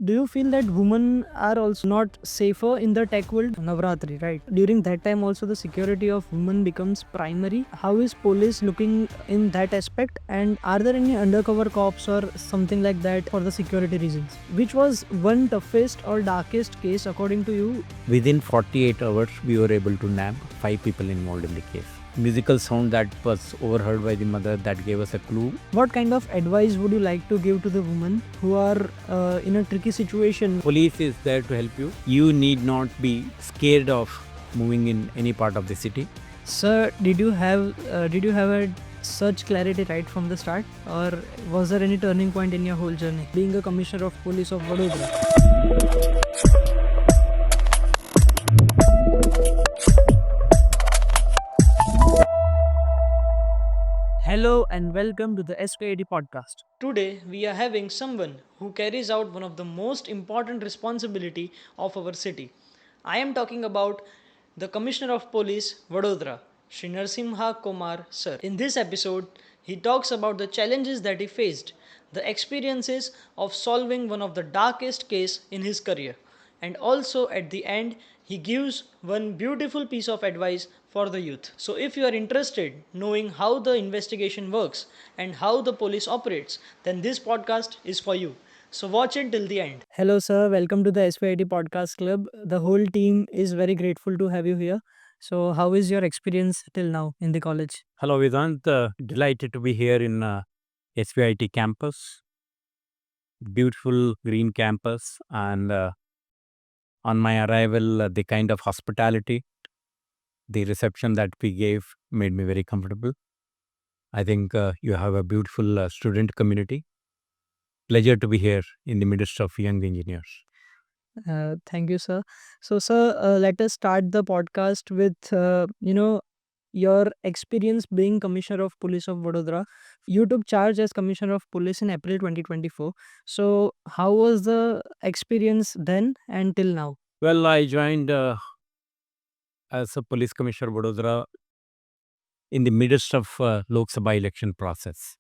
do you feel that women are also not safer in the tech world? Navratri, right? During that time also the security of women becomes primary. How is police looking in that aspect, and are there any undercover cops or something like that for the security reasons? Which was one toughest or darkest case according to you? Within 48 hours, we were able to nab 5 people involved in the case. Musical sound that was overheard by the mother that gave us a clue. What kind of advice would you like to give to the women who are in a tricky situation? Police is there to help you. You need not be scared of moving in any part of the city. Sir, did you have a such clarity right from the start, or was there any turning point in your whole journey being a commissioner of police of Vadodara? Hello and welcome to the SVIT podcast. Today we are having someone who carries out one of the most important responsibility of our city. I am talking about the Commissioner of Police Vadodara, Shri Narasimha Komar sir. In this episode, he talks about the challenges that he faced, the experiences of solving one of the darkest case in his career, and also at the end he gives one beautiful piece of advice for the youth. So if you are interested knowing how the investigation works and how the police operates, then this podcast is for you. So watch it till the end. Hello sir, welcome to the SVIT podcast club. The whole team is very grateful to have you here. So how is your experience till now in the college? Hello, Vedant. Delighted to be here in SVIT campus. Beautiful green campus. And on my arrival, the kind of hospitality, the reception that we gave made me very comfortable. I think you have a beautiful student community. Pleasure to be here in the midst of young engineers. Thank you, sir. So, sir, let us start the podcast with your experience being Commissioner of Police of Vadodara. You took charge as Commissioner of Police in April 2024. So, how was the experience then and till now? Well, I joined as a police commissioner of Vadodara in the midst of Lok Sabha election process.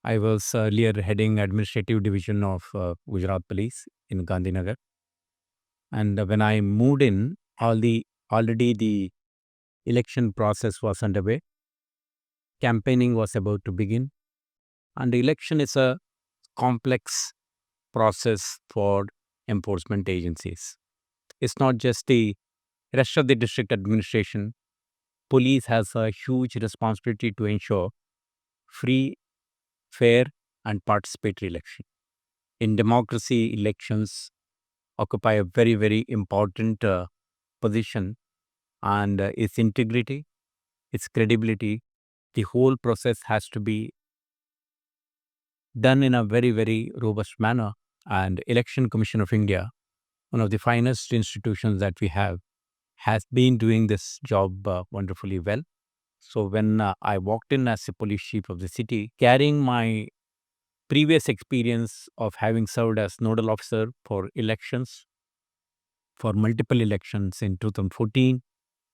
I was earlier heading administrative division of Gujarat Police in Gandhinagar. And when I moved in, already the election process was underway. Campaigning was about to begin. And the election is a complex process for enforcement agencies. It's not just the rest of the district administration. Police has a huge responsibility to ensure free, fair, and participatory election. In democracy, elections occupy a very, very important position, and its integrity, its credibility, the whole process has to be done in a very, very robust manner. And Election Commission of India, one of the finest institutions that we have, has been doing this job wonderfully well. So when I walked in as a police chief of the city, carrying my previous experience of having served as nodal officer for elections, for multiple elections in 2014,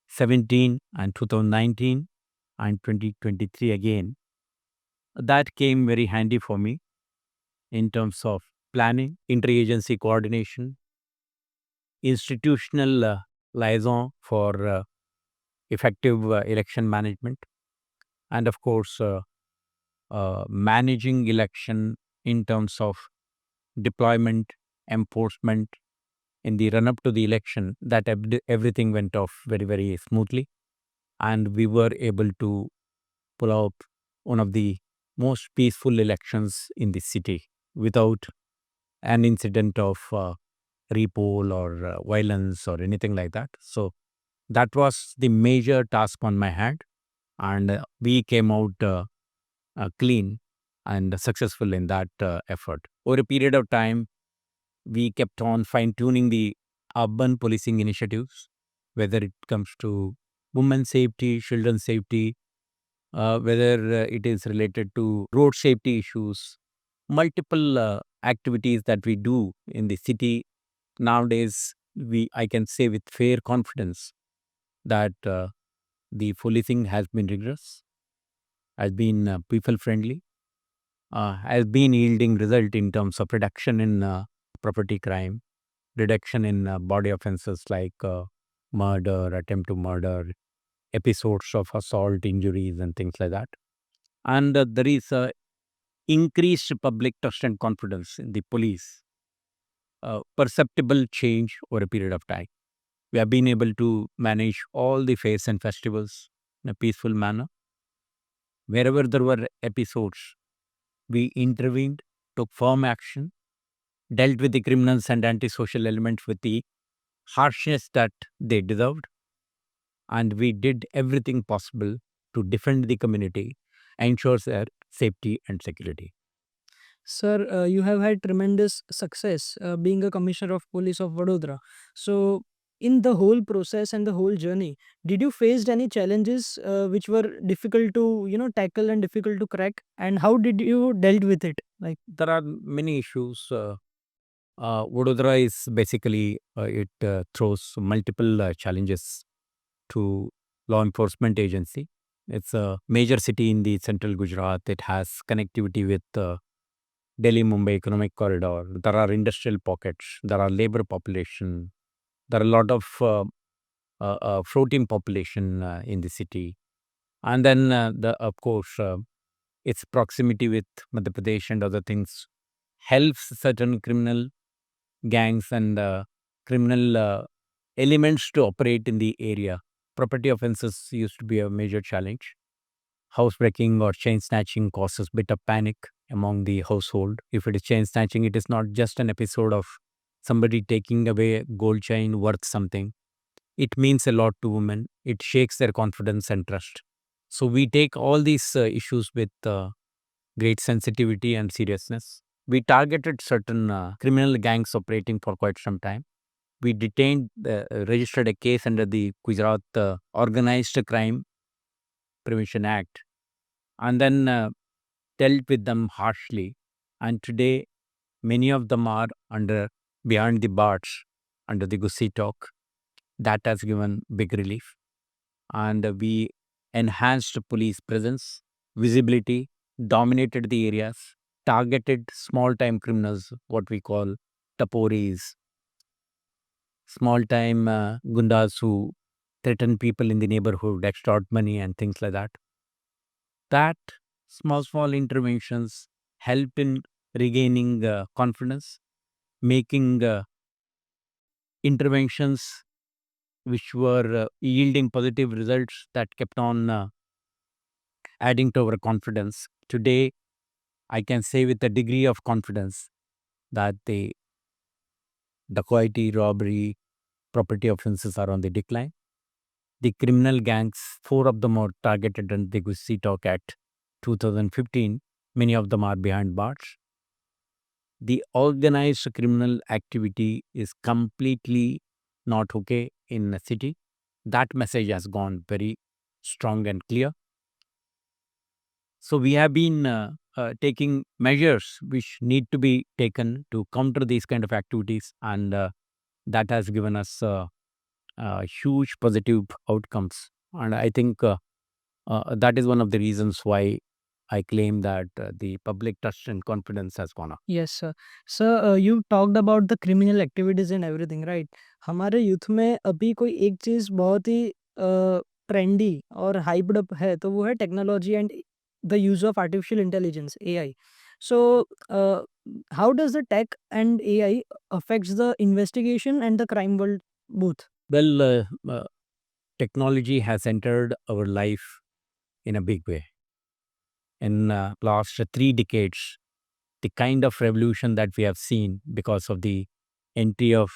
17, and 2019, and 2023 again, that came very handy for me in terms of planning, interagency coordination, institutional liaison for effective election management, and of course, managing election in terms of deployment, enforcement in the run up to the election. That everything went off very, very smoothly, and we were able to pull out one of the most peaceful elections in the city without an incident of repoll or violence or anything like that. So that was the major task on my hand, and we came out clean and successful in that effort. Over a period of time, we kept on fine-tuning the urban policing initiatives, whether it comes to women's safety, children's safety, whether it is related to road safety issues, multiple activities that we do in the city. Nowadays, I can say with fair confidence that the policing has been rigorous, has been people friendly, has been yielding result in terms of reduction in property crime, reduction in body offenses like murder, attempt to murder, episodes of assault, injuries, and things like that. And there is increased public trust and confidence in the police, perceptible change over a period of time. We have been able to manage all the fairs and festivals in a peaceful manner. Wherever there were episodes, we intervened, took firm action, dealt with the criminals and antisocial elements with the harshness that they deserved, and we did everything possible to defend the community, ensure their safety and security. Sir, you have had tremendous success being a Commissioner of Police of Vadodara. So, in the whole process and the whole journey, did you faced any challenges which were difficult to tackle and difficult to crack? And how did you dealt with it? Like, There are many issues. Vadodara is basically, it throws multiple challenges to law enforcement agency. It's a major city in the central Gujarat. It has connectivity with Delhi Mumbai economic corridor. There are industrial pockets. There are labor population. There are a lot of floating population in the city. And then, of course, its proximity with Madhya Pradesh and other things helps certain criminal gangs and criminal elements to operate in the area. Property offenses used to be a major challenge. Housebreaking or chain snatching causes bit of panic among the household. If it is chain snatching, it is not just an episode of somebody taking away a gold chain worth something. It means a lot to women. It shakes their confidence and trust. So we take all these issues with great sensitivity and seriousness. We targeted certain criminal gangs operating for quite some time. We detained, registered a case under the Gujarat Organized Crime Prevention Act, and then dealt with them harshly. And today, many of them are under behind the bars under the Gussi talk. That has given big relief. And we enhanced police presence, visibility, dominated the areas, targeted small time criminals, what we call taporis, small time gundas who threaten people in the neighborhood, extort money, and things like that. That small interventions help in regaining confidence, making interventions which were yielding positive results that kept on adding to our confidence. Today, I can say with a degree of confidence that the dacoity, robbery, property offenses are on the decline. The criminal gangs, four of them are targeted under the Gussi Talk Act 2015. Many of them are behind bars. The organized criminal activity is completely not okay in the city. That message has gone very strong and clear. So we have been taking measures which need to be taken to counter these kind of activities, and that has given us huge positive outcomes. And I think that is one of the reasons why I claim that the public trust and confidence has gone up. yes, sir. Sir, you talked about the criminal activities and everything, right? हमारे youth में अभी कोई एक चीज़ बहुत ही trendy और hyped up है, तो वो है technology and the use of artificial intelligence, AI. So how does the tech and AI affects the investigation and the crime world both? Well, technology has entered our life in a big way. In last 3 decades, the kind of revolution that we have seen because of the entry of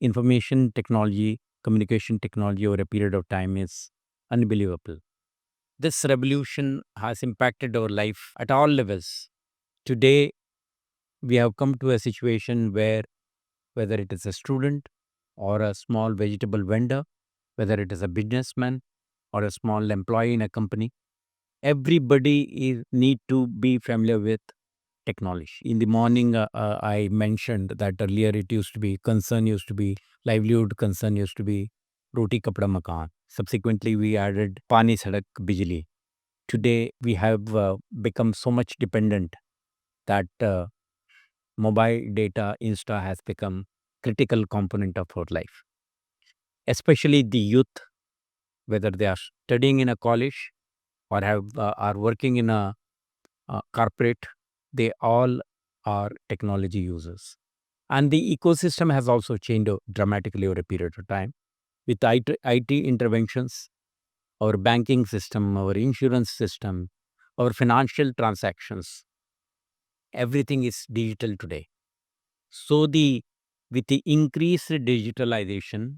information technology, communication technology over a period of time is unbelievable. This revolution has impacted our life at all levels. Today, we have come to a situation where whether it is a student or a small vegetable vendor, whether it is a businessman or a small employee in a company, everybody is need to be familiar with technology. In the morning, I mentioned that earlier it used to be concern used to be livelihood concern used to be roti kapda makan. Subsequently, we added pani sadak bijli. Today, we have become so much dependent that mobile data, Insta has become critical component of our life, especially the youth, whether they are studying in a college or are working in a corporate, they all are technology users. And the ecosystem has also changed dramatically over a period of time. With IT interventions, our banking system, our insurance system, our financial transactions, everything is digital today. So the with the increased digitalization,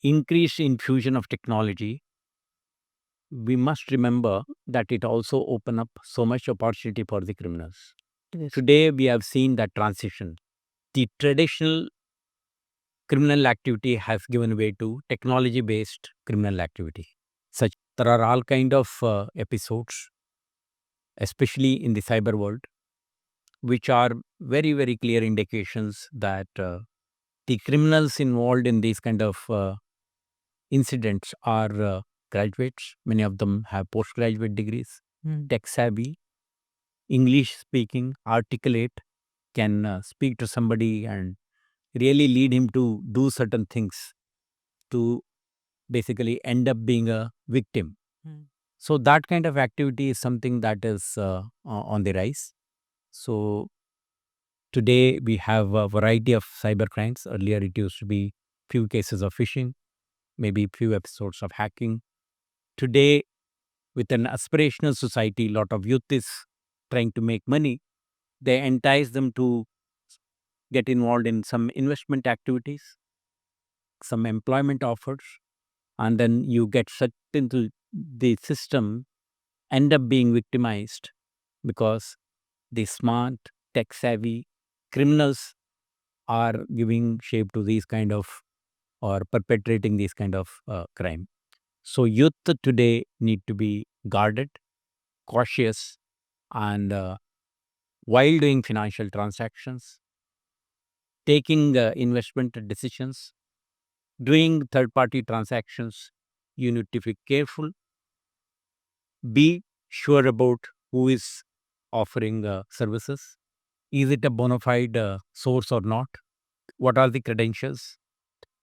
increased infusion of technology, we must remember that it also open up so much opportunity for the criminals. Yes. Today we have seen that transition. The traditional criminal activity has given way to technology based criminal activity. Such there are all kind of episodes, especially in the cyber world, which are very clear indications that the criminals involved in these kind of incidents are graduates. Many of them have postgraduate degrees, tech savvy, English speaking, articulate, can speak to somebody and really lead him to do certain things to basically end up being a victim. So that kind of activity is something that is on the rise. So today we have a variety of cyber crimes. Earlier it used to be few cases of phishing, maybe few episodes of hacking. Today, with an aspirational society, lot of youth is trying to make money. They entice them to get involved in some investment activities, some employment offers, and then you get sucked into the system, end up being victimized because the smart, tech savvy criminals are giving shape to these kind of or perpetrating these kind of crime. So youth today need to be guarded, cautious, and while doing financial transactions, taking investment decisions, doing third party transactions, you need to be careful, be sure about who is offering services. Is it a bona fide source or not? What are the credentials?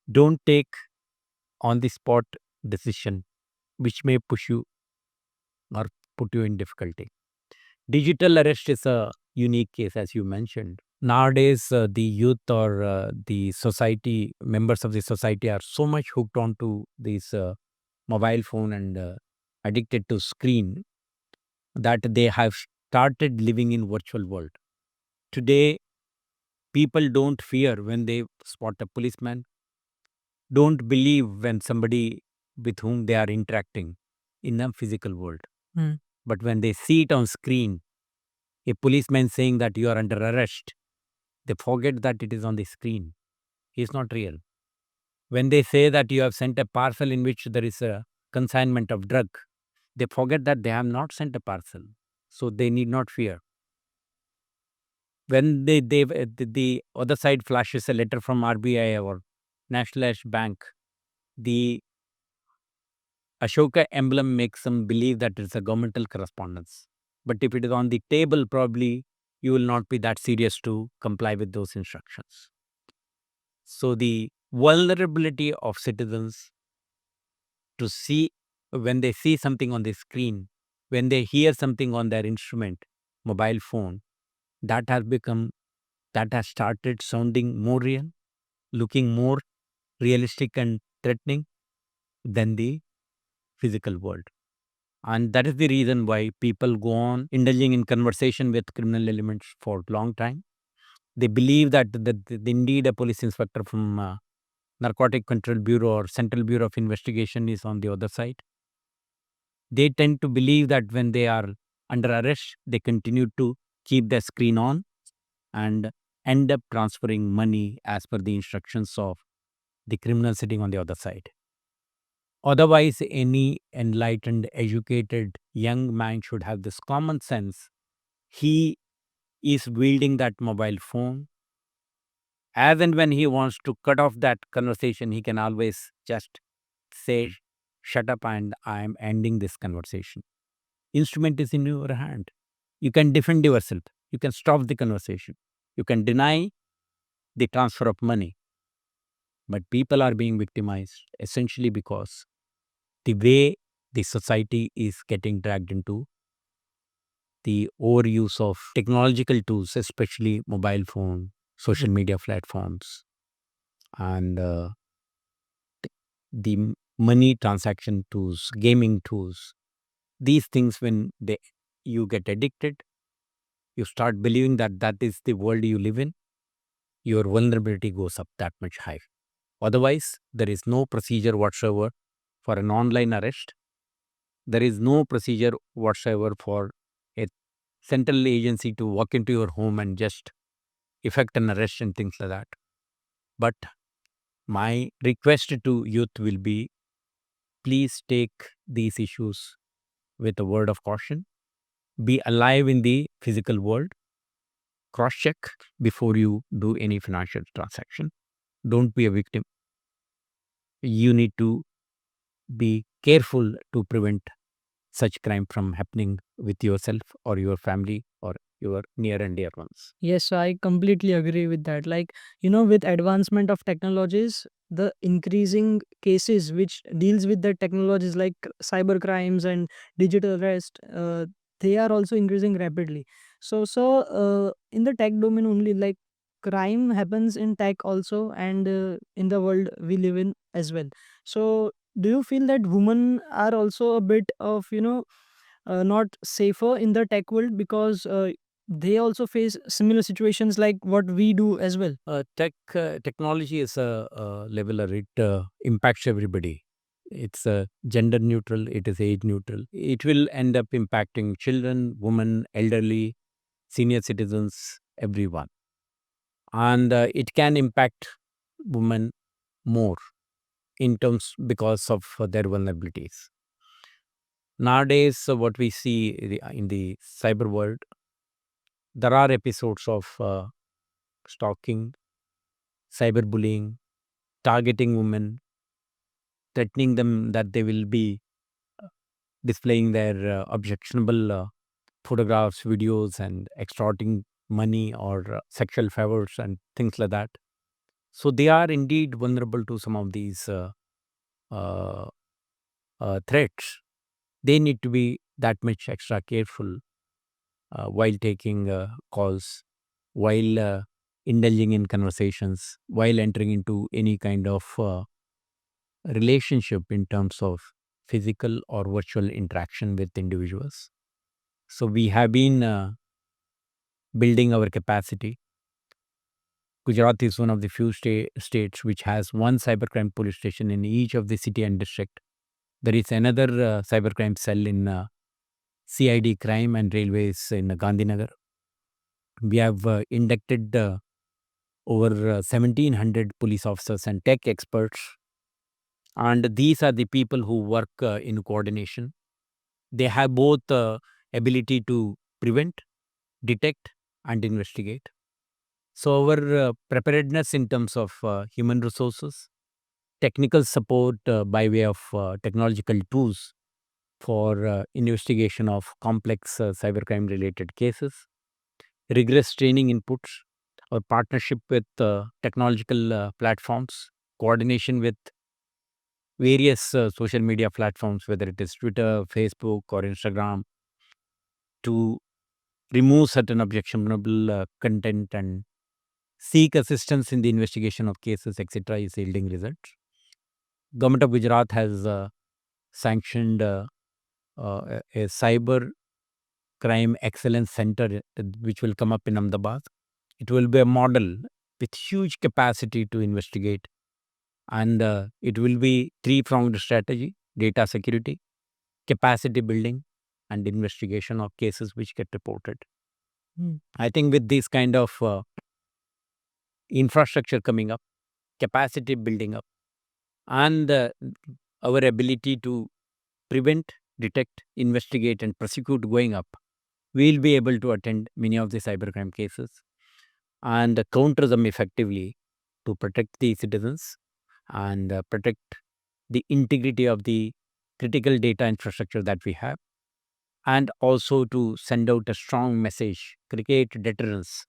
Don't take on the spot decision which may push you or put you in difficulty. Digital arrest is a unique case, as you mentioned. Nowadays, the youth or the society, members of the society are so much hooked onto this mobile phone and addicted to screen that they have started living in virtual world. Today, people don't fear when they spot a policeman, don't believe when somebody with whom they are interacting in a physical world. But when they see it on screen, a policeman saying that you are under arrest, they forget that it is on the screen. He is not real. When they say that you have sent a parcel in which there is a consignment of drug, they forget that they have not sent a parcel. So they need not fear. When the other side flashes a letter from RBI or National Bank, the Ashoka emblem makes them believe that it's a governmental correspondence. But if it is on the table, probably you will not be that serious to comply with those instructions. So the vulnerability of citizens to see when they see something on the screen, when they hear something on their instrument, mobile phone, that has become, that has started sounding more real, looking more realistic and threatening than the physical world. And that is the reason why people go on indulging in conversation with criminal elements for a long time. They believe that indeed a police inspector from Narcotic Control Bureau or Central Bureau of Investigation is on the other side. They tend to believe that when they are under arrest, they continue to keep the screen on and end up transferring money as per the instructions of the criminal sitting on the other side. Otherwise, any enlightened, educated young man should have this common sense. He is wielding that mobile phone. As and when he wants to cut off that conversation, he can always just say, shut up and I am ending this conversation. Instrument is in your hand. You can defend yourself. You can stop the conversation. You can deny the transfer of money, but people are being victimized essentially because the way the society is getting dragged into the overuse of technological tools, especially mobile phone, social media platforms, and the money transaction tools, gaming tools. These things, when you get addicted, you start believing that that is the world you live in. Your vulnerability goes up that much high. Otherwise, there is no procedure whatsoever for an online arrest. There is no procedure whatsoever for a central agency to walk into your home and just effect an arrest and things like that. But my request to youth will be, please take these issues with a word of caution. Be alive in the physical world. Cross check before you do any financial transaction. Don't be a victim. You need to be careful to prevent such crime from happening with yourself or your family or your near and dear ones. Yes, I completely agree with that. Like, with advancement of technologies, the increasing cases which deals with the technologies like cyber crimes and digital arrest, they are also increasing rapidly. So in the tech domain only, like crime happens in tech also, and in the world we live in as well. So do you feel that women are also a bit of, not safer in the tech world because they also face similar situations like what we do as well? Technology is a leveler. It impacts everybody. It's gender neutral. It is age neutral. It will end up impacting children, women, elderly, senior citizens, everyone. And it can impact women more in terms because of their vulnerabilities. Nowadays, what we see in the cyber world, there are episodes of stalking, cyberbullying, targeting women, threatening them that they will be displaying their objectionable photographs, videos, and extorting money or sexual favors and things like that. So they are indeed vulnerable to some of these uh, threats. They need to be that much extra careful while taking calls, while indulging in conversations, while entering into any kind of relationship in terms of physical or virtual interaction with individuals. So we have been building our capacity. Gujarat is one of the few states which has one cybercrime police station in each of the city and district. There is another cybercrime cell in CID crime and railways in Gandhinagar. We have inducted over 1,700 police officers and tech experts. And these are the people who work in coordination. They have both ability to prevent, detect, and investigate. So our preparedness in terms of human resources, technical support by way of technological tools for investigation of complex cybercrime related cases, rigorous training inputs, or partnership with technological platforms, coordination with various social media platforms, whether it is Twitter, Facebook, or Instagram, to remove certain objectionable content and seek assistance in the investigation of cases, etc., is yielding results. Government of Gujarat has sanctioned a cyber crime excellence center which will come up in Ahmedabad. It will be a model with huge capacity to investigate, and it will be three-pronged strategy: data security, capacity building, and investigation of cases which get reported. I think with this kind of infrastructure coming up, capacity building up, and our ability to prevent, detect, investigate, and prosecute going up, we'll be able to attend many of the cybercrime cases and counter them effectively to protect the citizens and protect the integrity of the critical data infrastructure that we have, and also to send out a strong message, create deterrence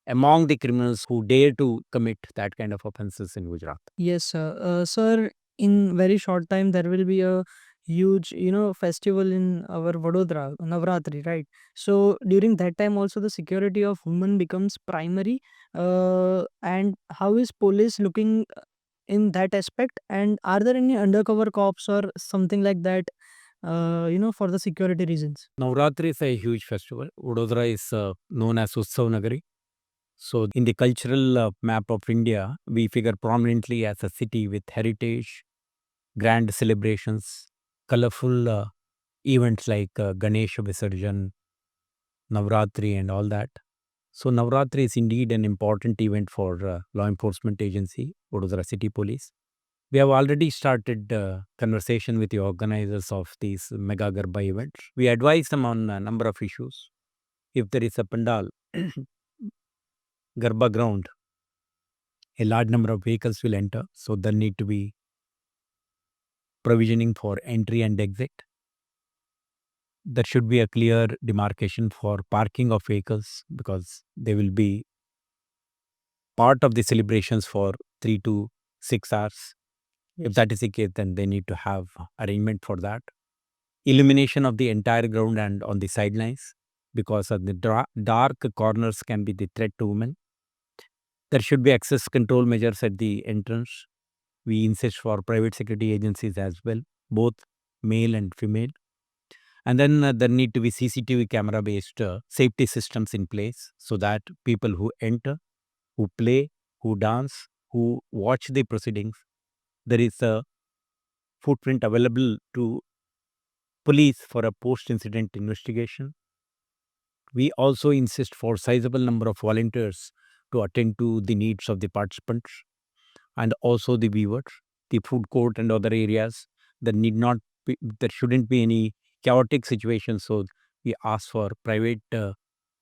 among the criminals who dare to commit that kind of offenses in Gujarat. Yes, sir. Sir, in very short time there will be a huge, festival in our Vadodara, Navratri, right? So during that time also the security of women becomes primary. And how is police looking in that aspect? And are there any undercover cops or something like that? For the security reasons. Navratri is a huge festival. Vadodara is known as Utsav Nagari. So, in the cultural map of India, we figure prominently as a city with heritage, grand celebrations, colorful events like Ganesha Visarjan, Navratri, and all that. So, Navratri is indeed an important event for law enforcement agency, Vadodara City Police. We have already started conversation with the organizers of these mega Garba events. We advise them on a number of issues. If there is a pandal, Garba ground, a large number of vehicles will enter. So there need to be provisioning for entry and exit. There should be a clear demarcation for parking of vehicles because they will be part of the celebrations for 3 to 6 hours. If that is the case, then they need to have arrangement for that. Illumination of the entire ground and on the sidelines because of the dark corners can be the threat to women. There should be access control measures at the entrance. We insist for private security agencies as well, both male and female. And then there need to be CCTV camera based safety systems in place so that people who enter, who play, who dance, who watch the proceedings, there is a footprint available to police for a post incident investigation. We also insist for sizable number of volunteers to attend to the needs of the participants and also the viewers. The food court and other areas, there shouldn't be any chaotic situation. So we ask for private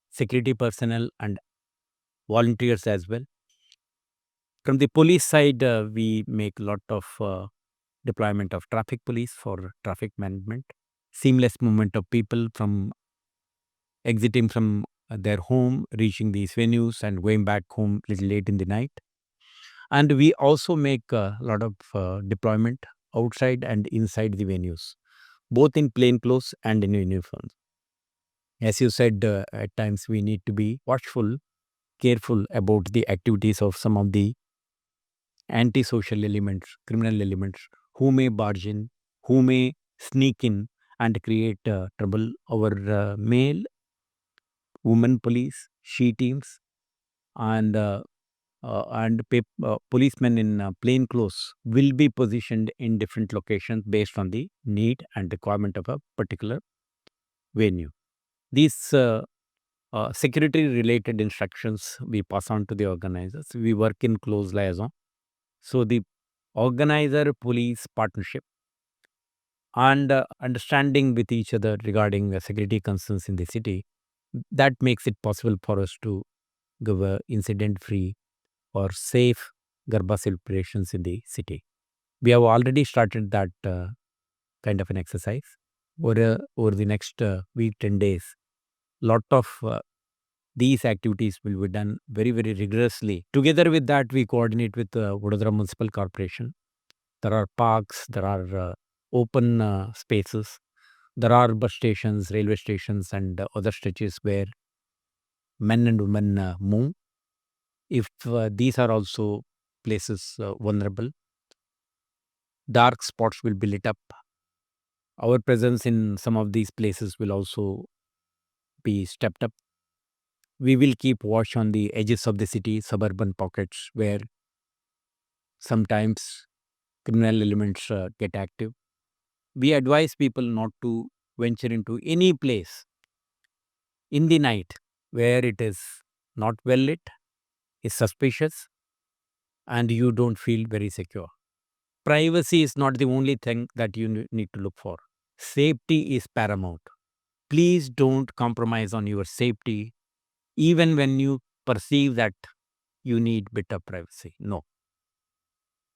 security personnel and volunteers as well. From the police side, we make a lot of deployment of traffic police for traffic management, seamless movement of people from exiting from their home, reaching these venues and going back home little late in the night. And we also make a lot of deployment outside and inside the venues, both in plain clothes and in uniforms. As you said, at times we need to be watchful, careful about the activities of some of the antisocial elements, criminal elements, who may barge in, who may sneak in and create trouble. Our male, women police, she teams, and policemen in plain clothes will be positioned in different locations based on the need and requirement of a particular venue. These security related instructions we pass on to the organizers. We work in close liaison. So the organizer police partnership and understanding with each other regarding security concerns in the city, that makes it possible for us to give a incident free or safe Garba celebrations in the city. We have already started that kind of an exercise. Over the next week, 10 days, lot of these activities will be done very, very rigorously. Together with that, we coordinate with Vadodara Municipal Corporation. There are parks, there are open spaces, there are bus stations, railway stations, and other stretches where men and women move. If these are also places vulnerable, dark spots will be lit up. Our presence in some of these places will also be stepped up. We will keep watch on the edges of the city, suburban pockets where sometimes criminal elements get active. We advise people not to venture into any place in the night where it is not well lit, is suspicious, and you don't feel very secure. Privacy is not the only thing that you need to look for. Safety is paramount. Please don't compromise on your safety even when you perceive that you need bit of privacy. No.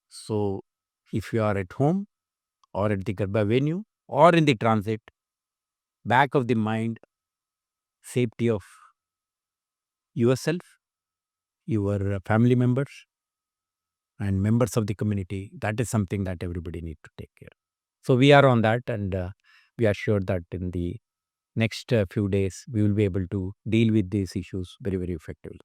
So if you are at home or at the Garba venue or in the transit, back of the mind, safety of yourself your family members and members of the community. That is something that everybody need to take care. So we are on that, and we are sure that in the next few days we will be able to deal with these issues very, very effectively.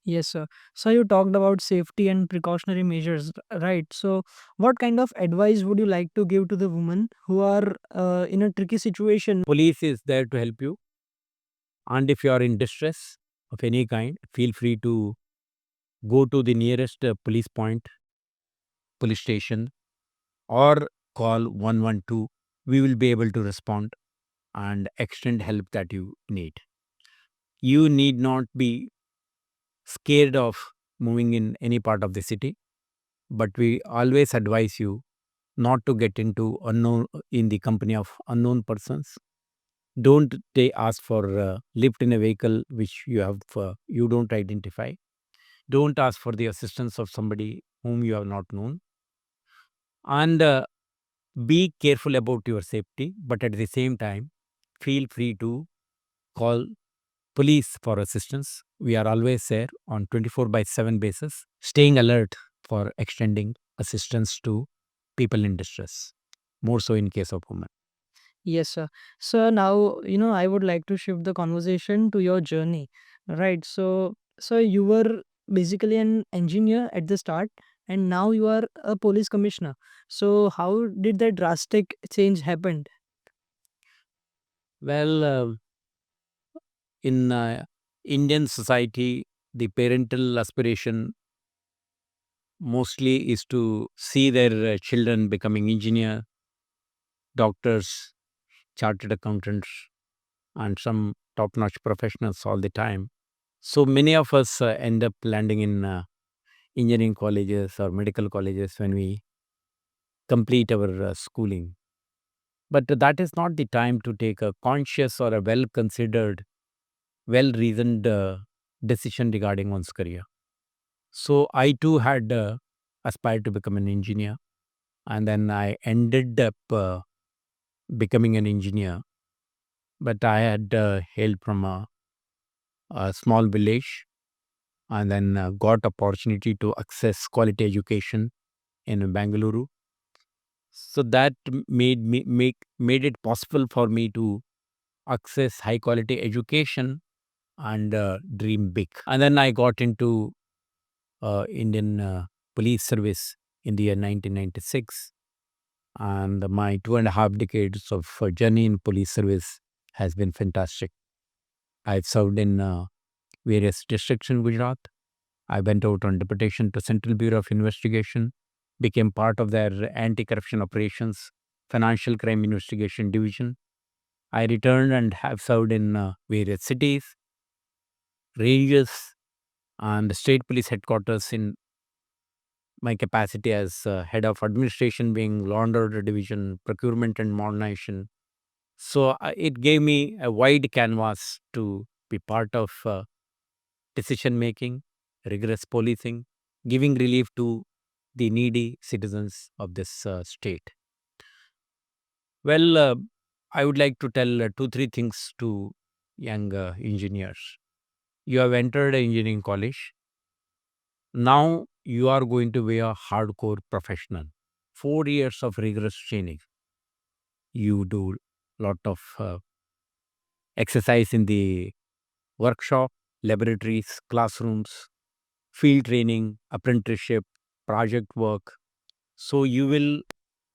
Yes, sir. So you talked about safety and precautionary measures, right? So what kind of advice would you like to give to the women who are in a tricky situation? Police is there to help you, and if you are in distress of any kind, feel free to go to the nearest police point, police station, or call 112. We will be able to respond and extend help that you need. You need not be scared of moving in any part of the city, but we always advise you not to get into unknown in the company of unknown persons. Don't they ask for lift in a vehicle which you don't identify. Don't ask for the assistance of somebody whom you have not known, and be careful about your safety. But at the same time, feel free to call police for assistance. We are always there on 24/7 basis, staying alert for extending assistance to people in distress, more so in case of women. Yes, sir. So now, I would like to shift the conversation to your journey, right? So you were basically an engineer at the start, and now you are a police commissioner. So how did that drastic change happen? Well, in Indian society, the parental aspiration mostly is to see their children becoming engineer, doctors, chartered accountants, and some top-notch professionals all the time. So many of us end up landing in engineering colleges or medical colleges when we complete our schooling. But that is not the time to take a conscious or a well considered, well reasoned decision regarding one's career. So I too had aspired to become an engineer, and then I ended up becoming an engineer. But I had hailed from a small village, and then got opportunity to access quality education in Bangalore. So that made it possible for me to access high quality education and dream big. And then I got into Indian police service in the year 1996, and my 2.5 decades of journey in police service has been fantastic. I've served in various districts in Gujarat. I went out on deputation to Central Bureau of Investigation, became part of their anti-corruption operations, financial crime investigation division. I returned and have served in various cities, ranges, and state police headquarters in my capacity as head of administration, being law and order division, procurement and modernization. So it gave me a wide canvas to be part of decision making, rigorous policing, giving relief to the needy citizens of this state. Well, I would like to tell two, three things to young engineers. You have entered engineering college. Now you are going to be a hardcore professional. 4 years of rigorous training. You do lot of exercise in the workshop, laboratories, classrooms, field training, apprenticeship, project work. So you will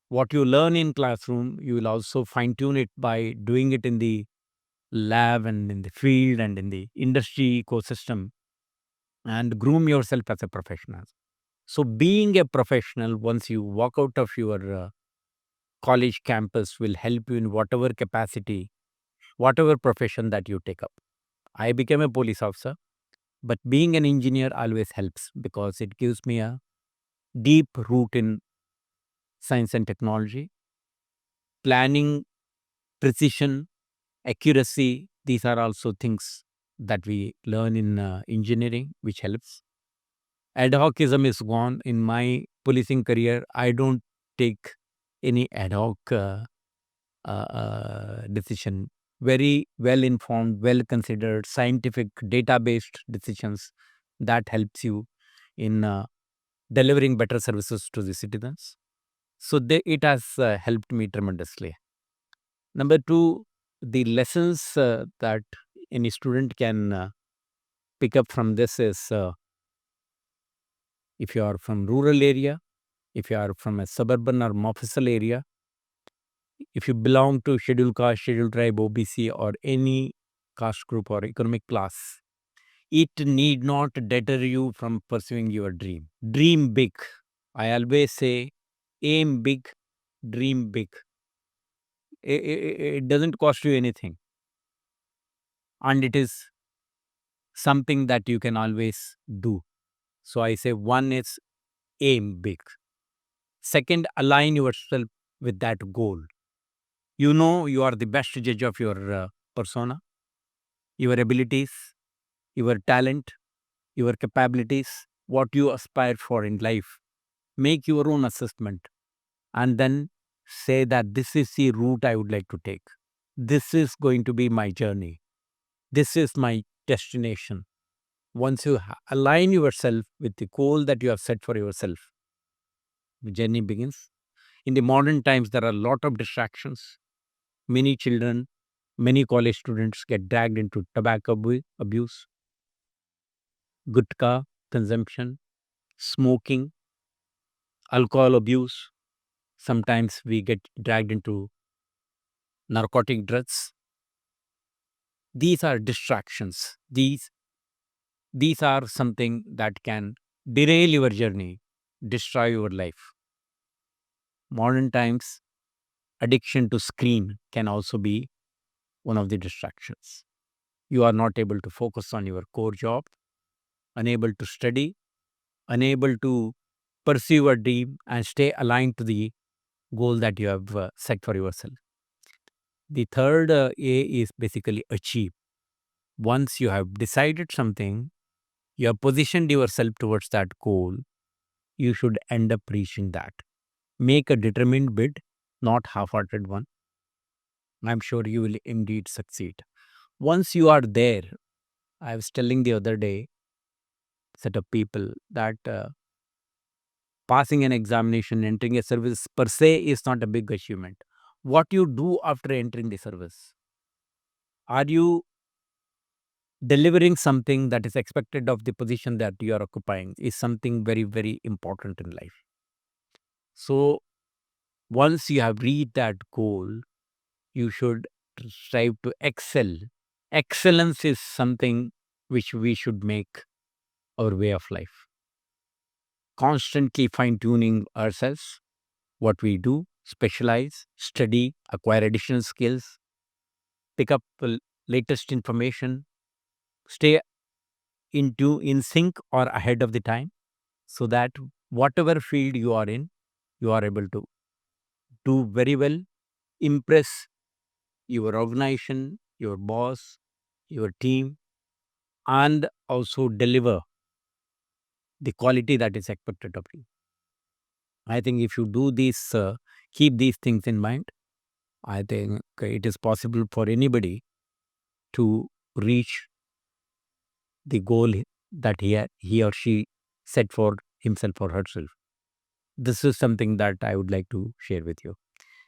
what you learn in classroom, you will also fine tune it by doing it in the lab and in the field and in the industry ecosystem, and groom yourself as a professional. So being a professional, once you walk out of your college campus, will help you in whatever capacity, whatever profession that you take up. I became a police officer, but being an engineer always helps because it gives me a deep root in science and technology, planning, precision, accuracy. These are also things that we learn in engineering, which helps. Ad hocism is gone in my policing career. I don't take any ad hoc decision. Very well informed, well considered, scientific, data based decisions that helps you in delivering better services to the citizens. So it has helped me tremendously. Number two, the lessons that any student can pick up from this is if you are from rural area, if you are from a suburban or mofussil area, if you belong to scheduled caste, scheduled tribe, OBC, or any caste group or economic class, it need not deter you from pursuing your dream. Dream big. I always say, aim big, dream big. It doesn't cost you anything, and it is something that you can always do. So I say, one is aim big. Second, align yourself with that goal. You know you are the best judge of your persona, your abilities, your talent, your capabilities, what you aspire for in life. Make your own assessment and then say that this is the route I would like to take. This is going to be my journey. This is my destination. Once you align yourself with the goal that you have set for yourself, the journey begins. In the modern times, there are a lot of distractions. Many children, many college students get dragged into tobacco abuse, gutka consumption, smoking, alcohol abuse. Sometimes we get dragged into narcotic drugs. These are distractions. These are something that can derail your journey, destroy your life. Modern times, addiction to screen can also be one of the distractions. You are not able to focus on your core job, unable to study, unable to pursue a dream and stay aligned to the goal that you have set for yourself. The third A is basically achieve. Once you have decided something, you have positioned yourself towards that goal, you should end up reaching that. Make a determined bid, not half-hearted one. I'm sure you will indeed succeed. Once you are there, I was telling the other day, set of people that passing an examination, entering a service per se is not a big achievement. What you do after entering the service, are you delivering something that is expected of the position that you are occupying, is something very, very important in life. So once you have reached that goal, you should strive to excel. Excellence is something which we should make our way of life. Constantly fine tuning ourselves, what we do, specialize, study, acquire additional skills, pick up the latest information, stay in sync or ahead of the time, so that whatever field you are in, you are able to do very well, impress your organization, your boss, your team, and also deliver the quality that is expected of you. I think if you do these, keep these things in mind, I think it is possible for anybody to reach the goal that he or she set for himself or herself. This is something that I would like to share with you.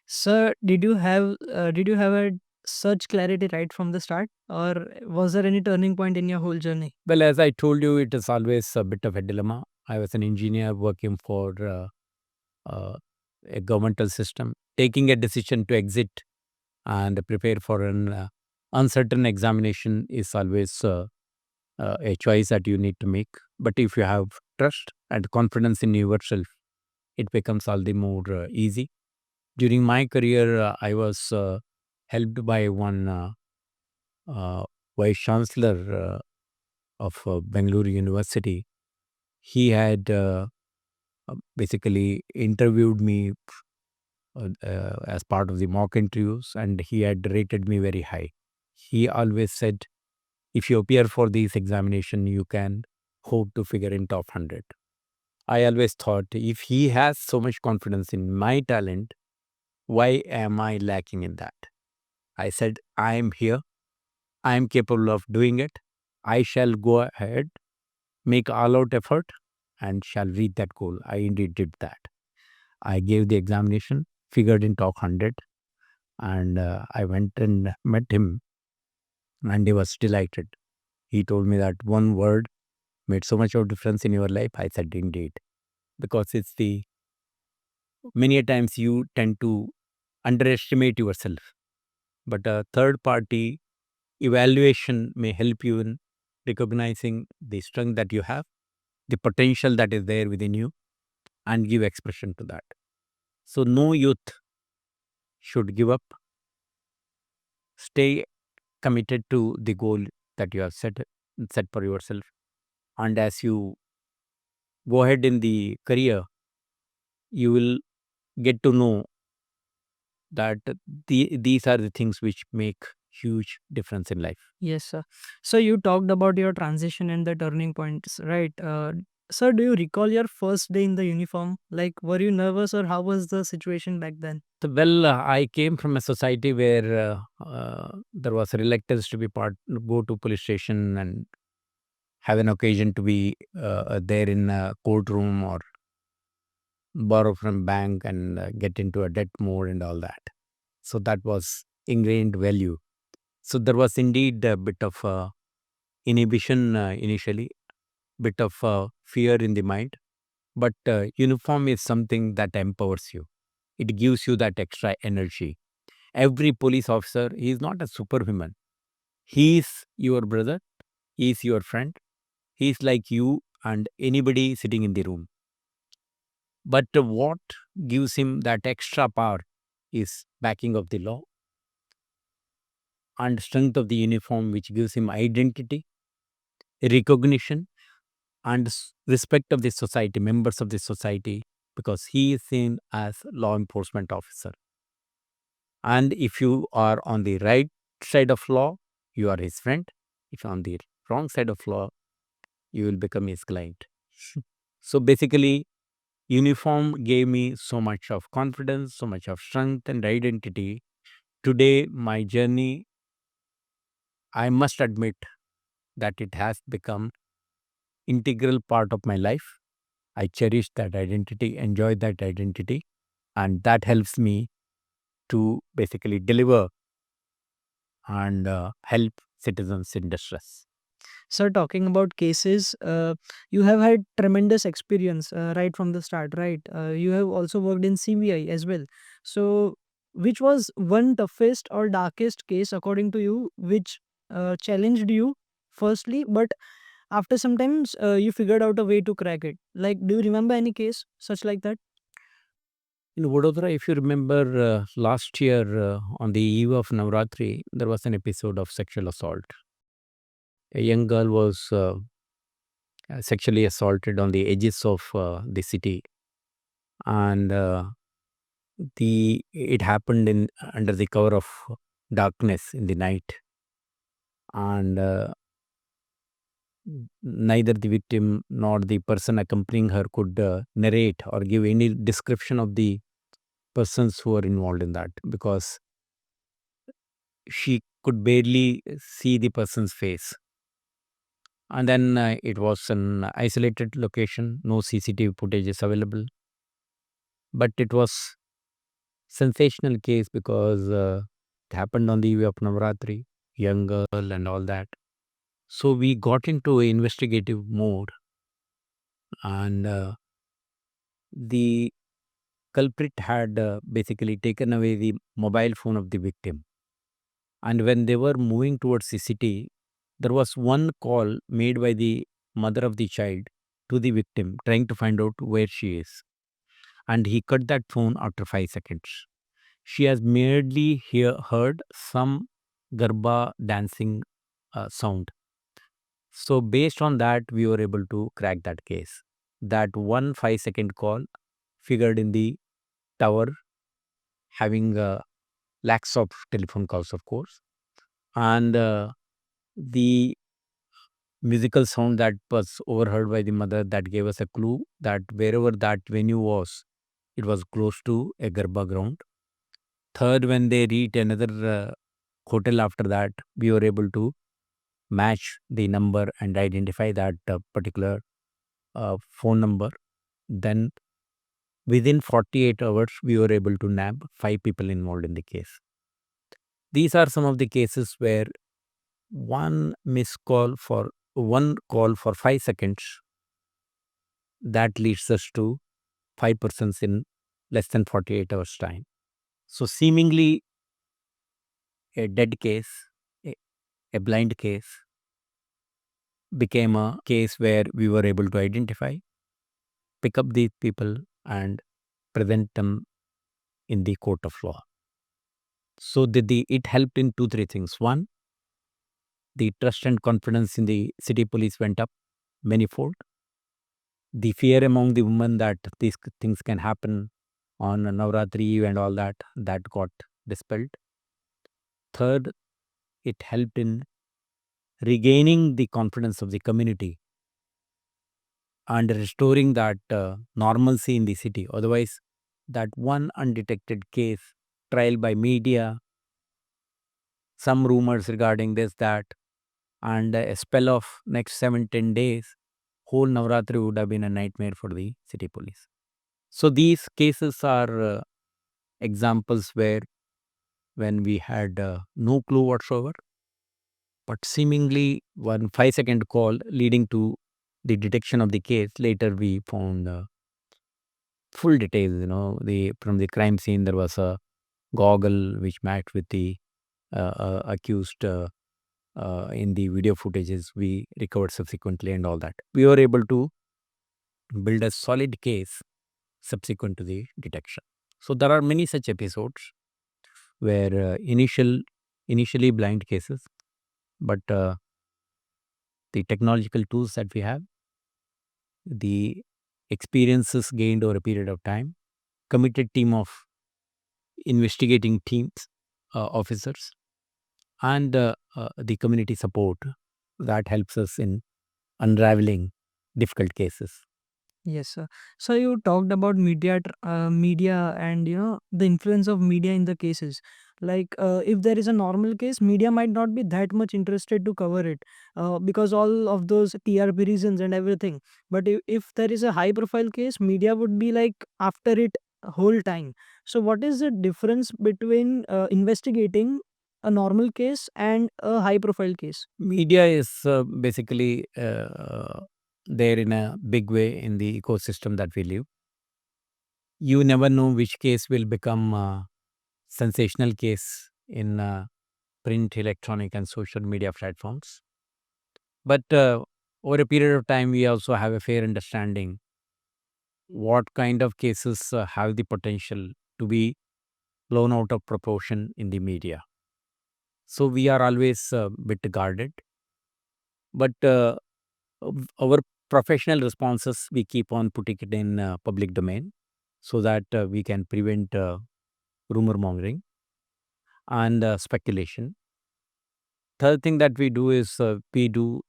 Sir, did you have a such clarity right from the start, or was there any turning point in your whole journey? Well, as I told you, it is always a bit of a dilemma. I was an engineer working for uh, a governmental system, taking a decision to exit and prepare for an uncertain examination is always a choice that you need to make. But if you have trust and confidence in yourself, it becomes all the more easy. During my career, I was helped by one uh, vice chancellor of Bangalore University. He had basically interviewed me as part of the mock interviews, and he had rated me very high. He always said, if you appear for this examination, you can hope to figure in top 100. I always thought, if he has so much confidence in my talent, why am I lacking in that? I said, I am here. I am capable of doing it. I shall go ahead make all out effort and shall reach that goal. I indeed did that. I gave the examination, figured in top 100, and I went and met him, and he was delighted. He told me that one word made so much of difference in your life. I said, indeed, because it's the many a times you tend to underestimate yourself, but a third party evaluation may help you in recognizing the strength that you have, the potential that is there within you, and give expression to that. So no youth should give up. Stay committed to the goal that you have set for yourself. And as you go ahead in the career, you will get to know that these are the things which make huge difference in life. Yes, sir. So you talked about your transition and the turning points, right? Sir, do you recall your first day in the uniform? Like, were you nervous or how was the situation back then? So, well, I came from a society where there was a reluctance to go to police station and have an occasion to be there in a courtroom or borrow from bank and get into a debt mode and all that. So that was ingrained value. So there was indeed a bit of inhibition initially, bit of fear in the mind. But uniform is something that empowers you. It gives you that extra energy. Every police officer, he is not a superhuman. He is your brother. He is your friend. He is like you and anybody sitting in the room. But what gives him that extra power is backing of the law and strength of the uniform, which gives him identity, recognition, and respect of the society, members of the society, because he is seen as law enforcement officer. And if you are on the right side of law, you are his friend. If you're on the wrong side of law, you will become his client. So basically, uniform gave me so much of confidence, so much of strength and identity. Today, my journey, I must admit that it has become integral part of my life. I cherish that identity, enjoy that identity, and that helps me to basically deliver and help citizens in distress. Sir, talking about cases, you have had tremendous experience right from the start, right? You have also worked in CBI as well. So, which was one toughest or darkest case according to you, which challenged you firstly, but after sometimes you figured out a way to crack it? Like, do you remember any case such like that? In Vadodara, if you remember last year on the eve of Navratri, there was an episode of sexual assault. A young girl was sexually assaulted on the edges of the city, and the it happened in under the cover of darkness in the night, and neither the victim nor the person accompanying her could narrate or give any description of the persons who were involved in that, because she could barely see the person's face. And then it was an isolated location, no CCTV footage is available, but it was sensational case because it happened on the eve of Navratri, young girl and all that. So we got into investigative mode, and the culprit had basically taken away the mobile phone of the victim. And when they were moving towards the city, there was one call made by the mother of the child to the victim, trying to find out where she is. And he cut that phone after 5 seconds. She has merely heard some Garba dancing sound. So, based on that, we were able to crack that case. That one 5 second call figured in the tower, having lakhs of telephone calls, of course, and the musical sound that was overheard by the mother, that gave us a clue that wherever that venue was, it was close to a Garba ground. Third, when they reached another hotel after that, we were able to match the number and identify that particular phone number. Then within 48 hours, we were able to nab 5 people involved in the case. These are some of the cases where one call for 5 seconds, that leads us to 5 persons in less than 48 hours time. So seemingly a dead case, a, a blind case, became a case where we were able to identify, pick up these people, and present them in the court of law. So it helped in 2-3 things. One, the trust and confidence in the city police went up manyfold. The fear among the women that these things can happen on a Navratri Eve and all that got dispelled. Third, it helped in regaining the confidence of the community and restoring that normalcy in the city. Otherwise, that one undetected case, trial by media, some rumors regarding this, that, and a spell of next 7-10 days, whole Navratri would have been a nightmare for the city police. So these cases are examples where when we had no clue whatsoever, but seemingly 1 5-second call leading to the detection of the case. Later we found full details. From the crime scene there was a goggle which matched with the accused in the video footages we recovered subsequently and all that. We were able to build a solid case subsequent to the detection. So there are many such episodes where initially blind cases, but the technological tools that we have, the experiences gained over a period of time, committed team of investigating teams, officers, and the community support, that helps us in unraveling difficult cases. Yes, sir. So you talked about media, and the influence of media in the cases. Like, if there is a normal case, media might not be that much interested to cover it, because all of those TRP reasons and everything. But if there is a high profile case, media would be like after it whole time. So what is the difference between investigating a normal case and a high profile case? Media is basically there in a big way in the ecosystem that we live. You never know which case will become a sensational case in print, electronic, and social media platforms. But over a period of time, we also have a fair understanding what kind of cases have the potential to be blown out of proportion in the media. So we are always a bit guarded. But our professional responses, we keep on putting it in public domain so that we can prevent rumor mongering and speculation. Third thing that we do is we do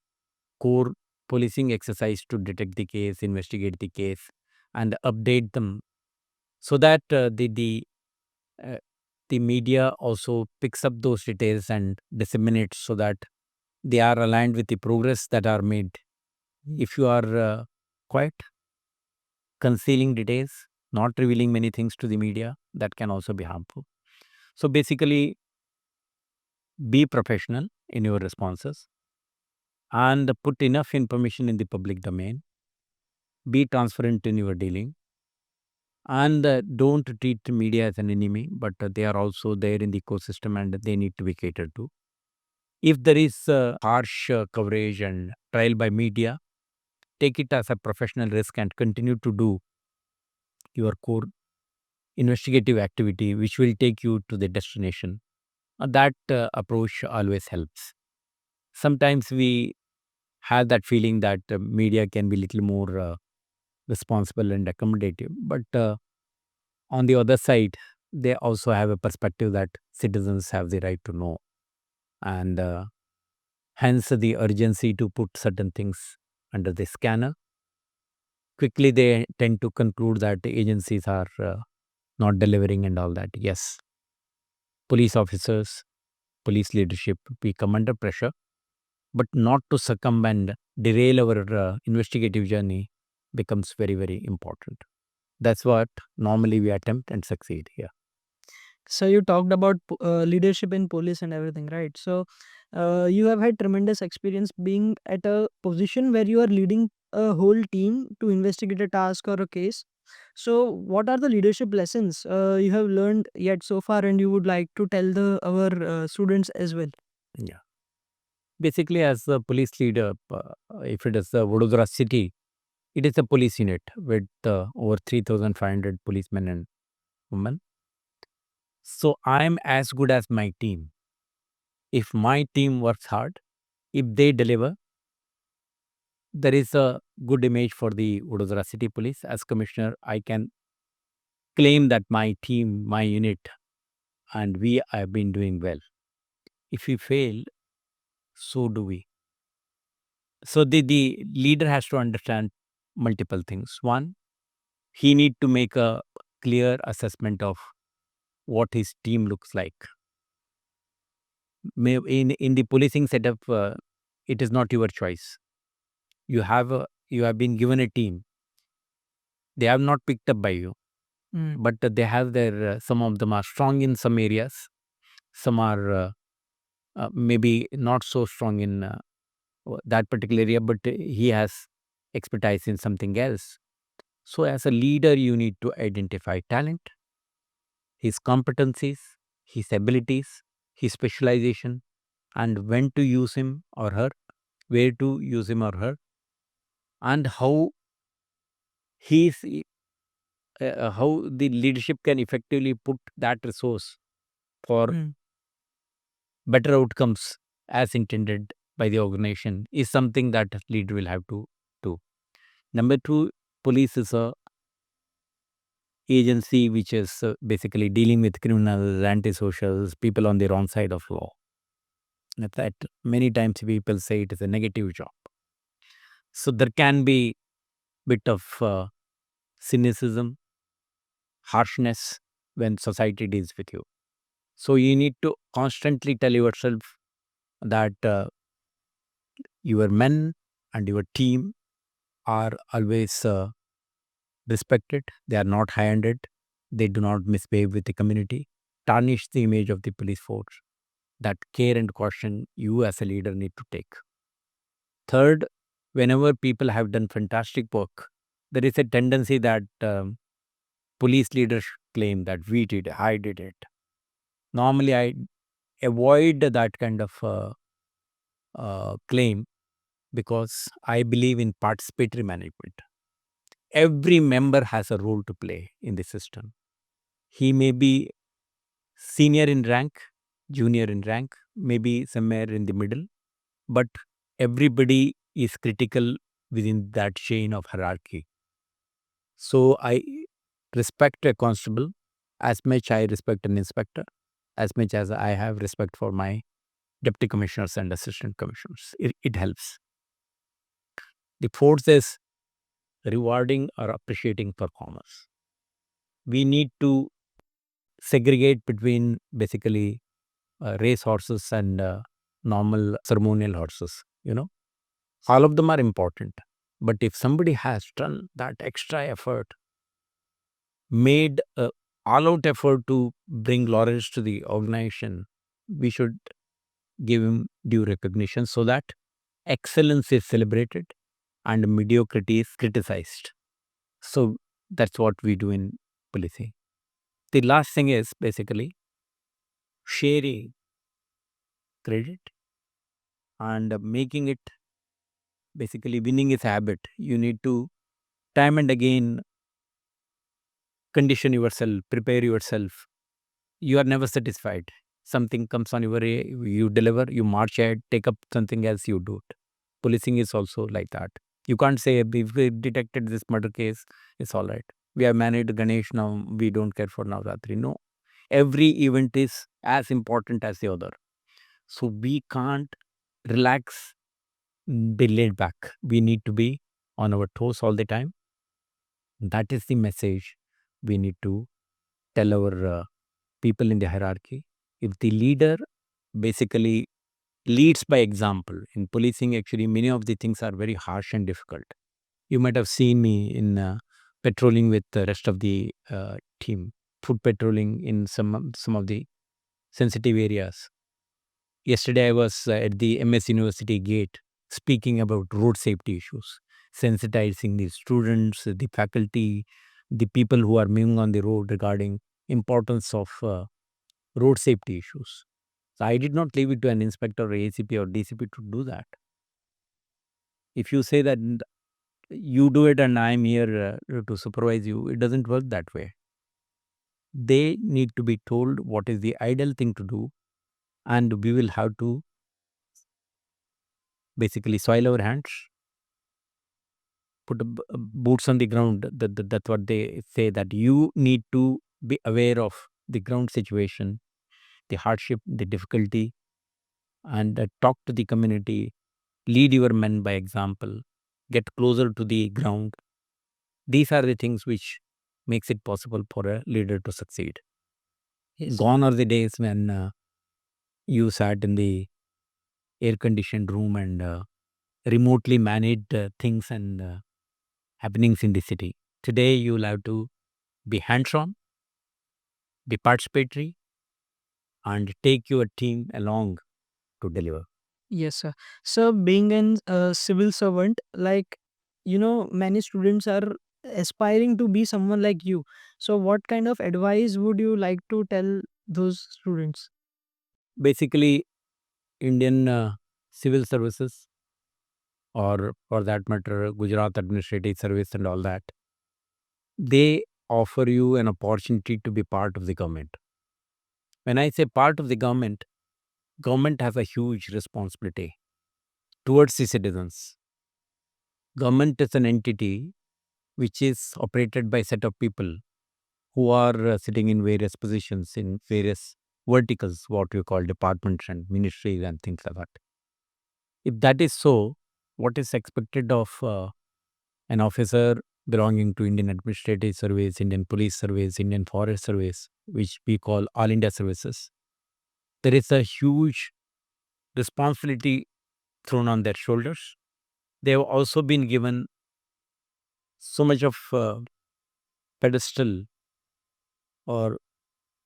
core policing exercise to detect the case, investigate the case, and update them so that uh, the media also picks up those details and disseminates so that they are aligned with the progress that are made. If you are quiet, concealing details, not revealing many things to the media, that can also be harmful. So basically, be professional in your responses and put enough information in the public domain. Be transparent in your dealing, and don't treat the media as an enemy, but they are also there in the ecosystem and they need to be catered to. If there is harsh coverage and trial by media, take it as a professional risk and continue to do your core investigative activity, which will take you to the destination. That approach always helps. Sometimes we have that feeling that media can be little more responsible and accommodative, but on the other side, they also have a perspective that citizens have the right to know, and hence the urgency to put certain things under the scanner. Quickly, they tend to conclude that the agencies are not delivering and all that. Yes, police officers, police leadership, we come under pressure but not to succumb and derail our investigative journey becomes very, very important. That's what normally we attempt and succeed here. So you talked about leadership in police and everything, right? So you have had tremendous experience being at a position where you are leading a whole team to investigate a task or a case. So what are the leadership lessons you have learned yet so far, and you would like to tell the our students as well? Yeah. Basically, as a police leader, if it is the Vadodara city, it is a police unit with over 3,500 policemen and women. So I'm as good as my team. If my team works hard, if they deliver, there is a good image for the Vadodara City Police. As commissioner, I can claim that my team, my unit, and we have been doing well. If we fail, so do we. So the leader has to understand multiple things. One, he need to make a clear assessment of what his team looks like. In the policing setup, it is not your choice. You have been given a team. They have not picked up by you, but they have their some of them are strong in some areas, some are maybe not so strong in that particular area, but he has expertise in something else. So as a leader, you need to identify talent, his competencies, his abilities, his specialization, and when to use him or her, where to use him or her, and he's how the leadership can effectively put that resource for better outcomes as intended by the organization is something that leader will have to do. Number two, police is a agency which is basically dealing with criminals, antisocials, people on the wrong side of law. That many times people say it is a negative job. So there can be bit of cynicism, harshness when society deals with you. So you need to constantly tell yourself that your men and your team are always respected. They are not high-handed. They do not misbehave with the community, tarnish the image of the police force. That care and caution you as a leader need to take. Third, whenever people have done fantastic work, there is a tendency that police leaders claim that we did, I did it. Normally, I avoid that kind of claim because I believe in participatory management. Every member has a role to play in the system. He may be senior in rank, junior in rank, maybe somewhere in the middle, but everybody is critical within that chain of hierarchy. So I respect a constable as much I respect an inspector, as much as I have respect for my deputy commissioners and assistant commissioners. It helps. The fourth is rewarding or appreciating performers. We need to segregate between basically race horses and normal ceremonial horses. All of them are important. But if somebody has done that extra effort, made a all-out effort to bring laurels to the organization, we should give him due recognition so that excellence is celebrated and mediocrity is criticized. So that's what we do in policing. The last thing is basically sharing credit and making it basically winning is a habit. You need to time and again condition yourself, prepare yourself. You are never satisfied. Something comes on your way, you deliver, you march ahead, take up something else, you do it. Policing is also like that. You can't say if we detected this murder case, it's all right. We have managed Ganesh now, we don't care for Navratri. No. Every event is as important as the other. So we can't relax, be laid back. We need to be on our toes all the time. That is the message we need to tell our people in the hierarchy. If the leader basically leads by example. In policing, actually, many of the things are very harsh and difficult. You might have seen me in patrolling with the rest of the team, foot patrolling in some of the sensitive areas. Yesterday, I was at the MS University gate speaking about road safety issues, sensitizing the students, the faculty, the people who are moving on the road regarding importance of road safety issues. So I did not leave it to an inspector or ACP or DCP to do that. If you say that you do it and I'm here to supervise you, it doesn't work that way. They need to be told what is the ideal thing to do, and we will have to basically soil our hands, put boots on the ground. That's what they say, that you need to be aware of the ground situation, the hardship, the difficulty, and talk to the community, lead your men by example, get closer to the ground. These are the things which makes it possible for a leader to succeed. Yes. Gone are the days when you sat in the air conditioned room and remotely managed things and happenings in the city. Today you'll have to be hands on, be participatory, and take your team along to deliver. Yes, sir. So, being an civil servant, like, many students are aspiring to be someone like you. So, what kind of advice would you like to tell those students? Basically, Indian civil services, or for that matter, Gujarat Administrative Service and all that, they offer you an opportunity to be part of the government. When I say part of the government has a huge responsibility towards the citizens. Government is an entity which is operated by a set of people who are sitting in various positions in various verticals, what you call departments and ministries and things like that. If that is so, what is expected of an officer belonging to Indian Administrative Service, Indian Police Service, Indian Forest Service, which we call All India Services? There is a huge responsibility thrown on their shoulders. They have also been given so much of pedestal or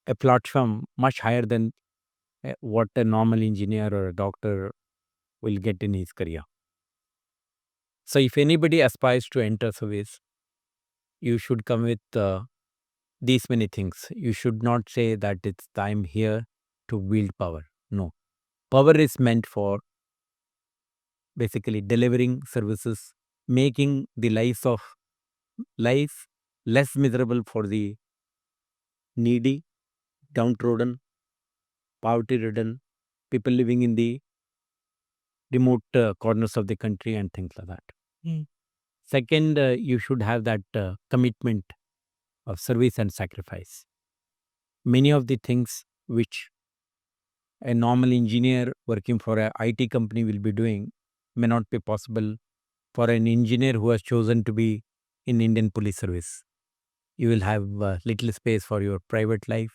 a platform much higher than what a normal engineer or a doctor will get in his career. So, if anybody aspires to enter service, you should come with these many things. You should not say that it's time here to wield power. No, power is meant for basically delivering services, making the life less miserable for the needy, downtrodden, poverty-ridden people living in the remote corners of the country and things like that. Mm. Second, you should have that commitment of service and sacrifice. Many of the things which a normal engineer working for a IT company will be doing may not be possible for an engineer who has chosen to be in Indian Police Service. You will have little space for your private life.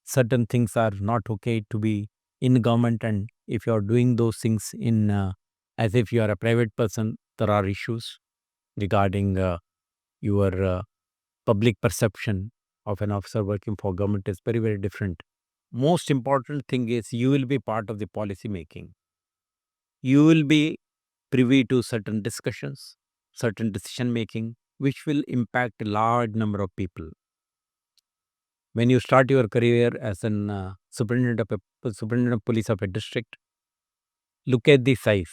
Certain things are not okay to be in government, and if you are doing those things in as if you are a private person, there are issues regarding your public perception of an officer working for government is very, very different. Most important thing is you will be part of the policy making. You will be privy to certain discussions, certain decision making, which will impact a large number of people. When you start your career as an superintendent of police of a district, look at the size,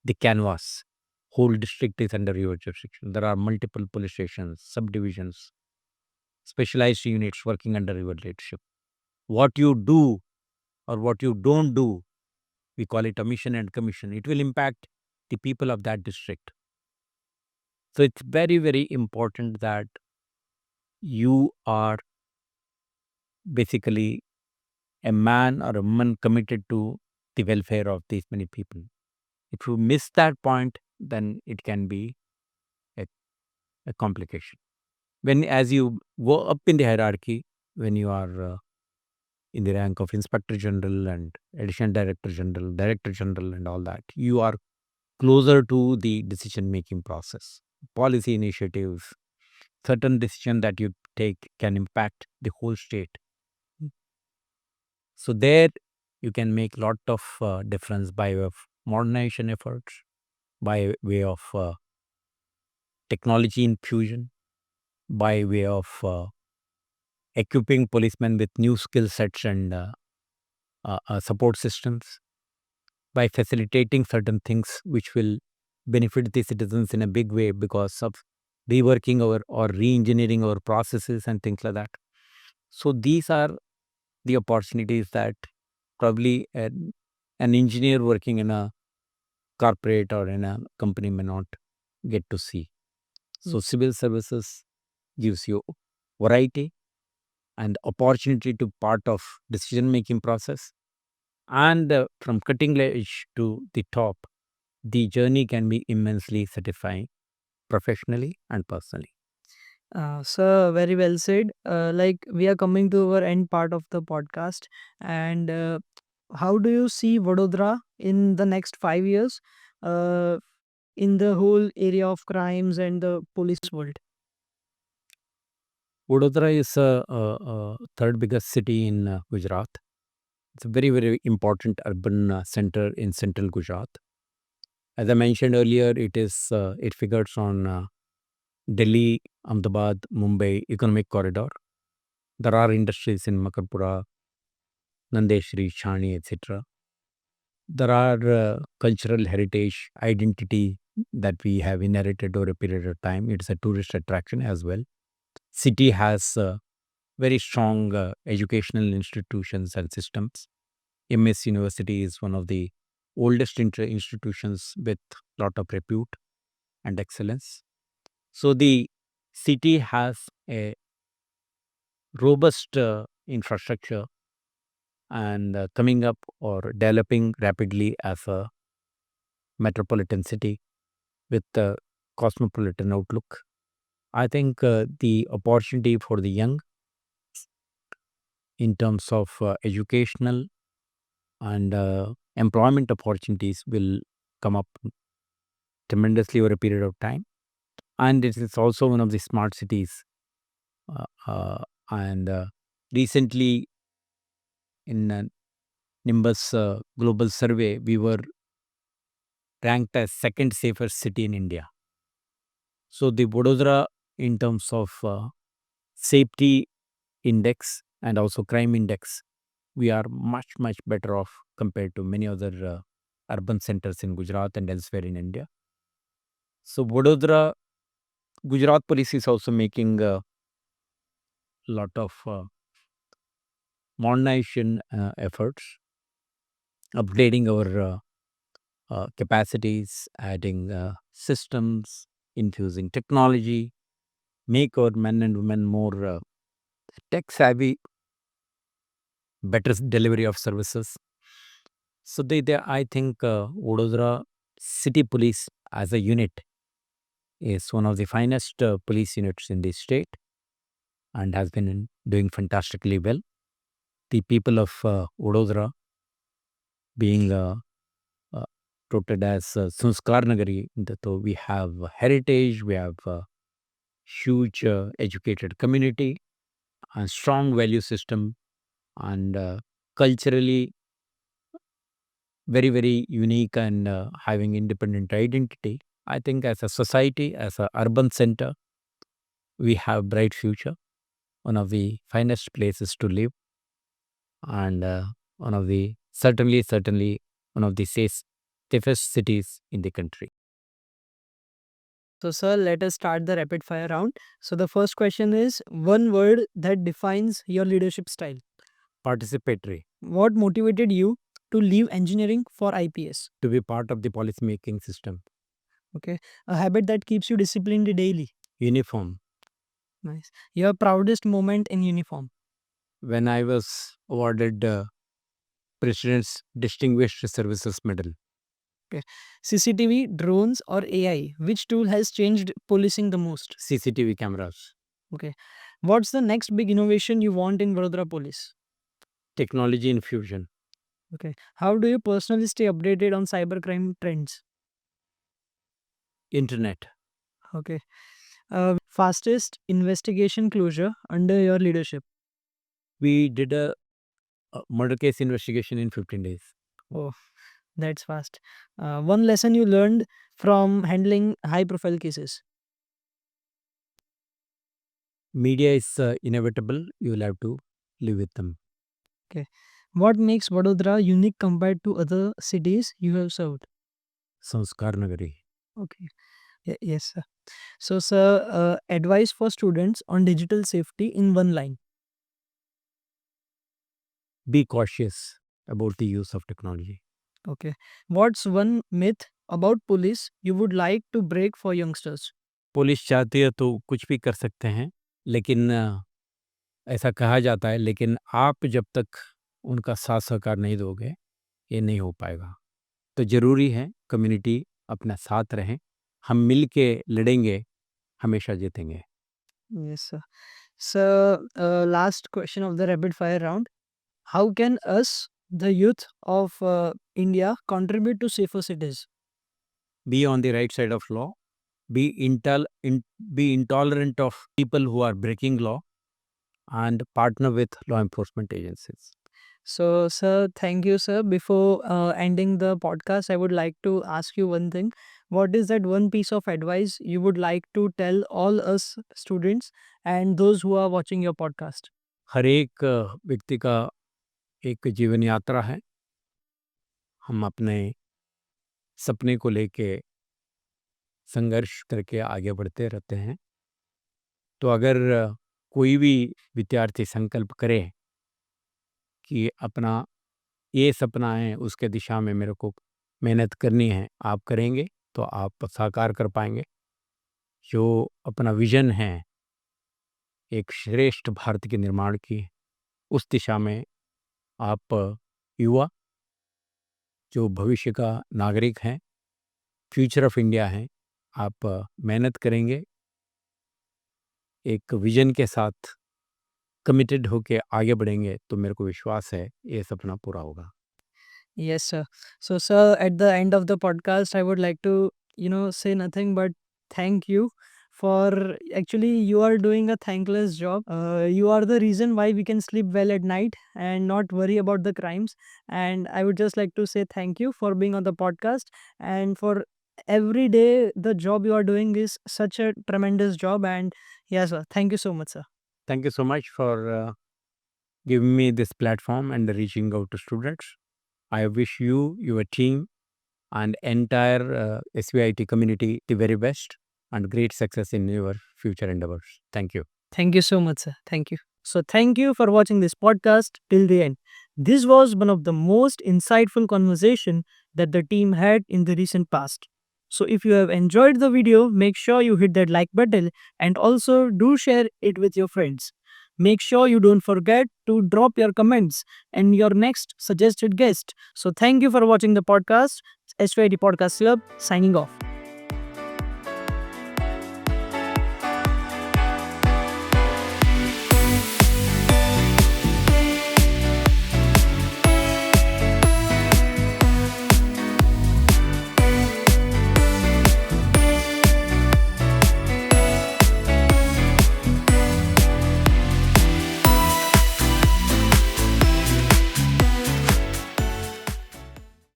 the canvas. Whole district is under your jurisdiction. There are multiple police stations, subdivisions, specialized units working under your leadership. What you do or what you don't do, we call it omission and commission. It will impact the people of that district. So it's very, very important that you are basically a man or a woman committed to the welfare of these many people. If you miss that point, then it can be a, a complication. When as you go up in the hierarchy, when you are in the rank of Inspector General and Additional Director General, Director General, and all that. You are closer to the decision making process. Policy initiatives, certain decision that you take can impact the whole state. So there you can make lot of difference by way of modernization efforts, by way of technology infusion, by way of equipping policemen with new skill sets and support systems, by facilitating certain things which will benefit the citizens in a big way because of reworking our or re-engineering our processes and things like that. So these are the opportunities that probably an engineer working in a corporate or in a company may not get to see. So civil services gives you variety and opportunity to part of decision making process, and from cutting edge to the top, the journey can be immensely satisfying professionally and personally. Sir, very well said. Like we are coming to our end part of the podcast, and how do you see Vadodara in the next 5 years, uh, in the whole area of crimes and the police world? Vadodara is a third biggest city in Gujarat. It's a very, very important urban center in central Gujarat. As I mentioned earlier, it figures on Delhi, Ahmedabad, Mumbai economic corridor. There are industries in Makarpura, Nandeshri, Chani, etc. There are cultural heritage, identity that we have inherited over a period of time. It's a tourist attraction as well. City has very strong educational institutions and systems. MS University is one of the oldest institutions with lot of repute and excellence. So the city has a robust infrastructure and coming up or developing rapidly as a metropolitan city with a cosmopolitan outlook. I think the opportunity for the young in terms of educational and employment opportunities will come up tremendously over a period of time. And it is also one of the smart cities. Uh, uh, and recently, in Nimbus Global Survey, we were ranked as second safest city in India. So the Vadodara, in terms of safety index and also crime index, we are much, much better off compared to many other urban centers in Gujarat and elsewhere in India. So Vadodara, Gujarat police is also making a lot of modernization efforts, upgrading our capacities, adding systems, infusing technology, make our men and women more tech savvy, better delivery of services. So I think Vadodara City Police as a unit is one of the finest police units in the state and has been doing fantastically well. The people of Vadodara being uh, touted as Sanskar Nagari, so we have heritage, we have huge educated community, and strong value system, and culturally very, very unique and having independent identity. I think as a society, as a urban center, we have bright future, one of the finest places to live, and one of the certainly one of the safest cities in the country. So, sir, let us start the rapid fire round. So, the first question is one word that defines your leadership style. Participatory. What motivated you to leave engineering for IPS? To be part of the policy making system. Okay. A habit that keeps you disciplined daily. Uniform. Nice. Your proudest moment in uniform. When I was awarded President's Distinguished Services Medal. Okay. CCTV, drones, or AI? Which tool has changed policing the most? CCTV cameras. Okay. What's the next big innovation you want in Vadodara Police? technology infusion. Okay. How do you personally stay updated on cybercrime trends? Internet. Okay. Fastest investigation closure under your leadership? We did a murder case investigation in 15 days. Oh, that's fast. One lesson you learned from handling high profile cases? Media is inevitable. You will have to live with them. Okay. What makes Vadodara unique compared to other cities you have served? Sanskar Nagari. Okay. Yes, sir. So, sir, advice for students on digital safety in one line. Be cautious about the use of technology. Okay. What's one myth about police you would like to break for youngsters? Police चाहती है तो कुछ भी कर सकते हैं, लेकिन ऐसा कहा जाता है, लेकिन आप जब तक उनका साथ सहकार नहीं दोगे, ये नहीं हो पाएगा। तो ज़रूरी है कम्युनिटी अपना साथ रहें, हम मिल के लड़ेंगे, हमेशा जीतेंगे। Yes, sir. So, last question of the rapid fire round. How can us, the youth of India, contribute to safer cities? Be on the right side of law, be intolerant of people who are breaking law, and partner with law enforcement agencies. So, sir, thank you, sir. Before ending the podcast, I would like to ask you one thing. What is that one piece of advice you would like to tell all us students and those who are watching your podcast? हर एक व्यक्ति का एक जीवन यात्रा है। हम अपने सपने को लेके संघर्ष करके आगे बढ़ते रहते हैं। तो अगर कोई भी विद्यार्थी संकल्प करे कि अपना ये सपना है, उसके दिशा में मेरे को मेहनत करनी है, आप करेंगे तो आप साकार कर पाएंगे। जो अपना विजन है एक श्रेष्ठ भारत के निर्माण की, उस दिशा में आप युवा जो भविष्य का नागरिक हैं, फ्यूचर ऑफ इंडिया हैं, आप मेहनत करेंगे, एक विजन के साथ कमिटेड होके आगे बढ़ेंगे, तो मेरे को विश्वास है ये सपना पूरा होगा। Yes, sir. So, sir, at the end of the podcast, I would like to, say nothing but thank you for actually you are doing a thankless job. You are the reason why we can sleep well at night and not worry about the crimes. And I would just like to say thank you for being on the podcast and for every day the job you are doing is such a tremendous job. And yes, sir, thank you so much, sir. Thank you so much for giving me this platform and reaching out to students. I wish you, your team, and entire SVIT community the very best and great success in your future endeavors. Thank you. Thank you so much, sir. Thank you. So, thank you for watching this podcast till the end. This was one of the most insightful conversation that the team had in the recent past. So, if you have enjoyed the video, make sure you hit that like button and also do share it with your friends. Make sure you don't forget to drop your comments and your next suggested guest. So, thank you for watching the podcast. SVIT Podcast Club signing off.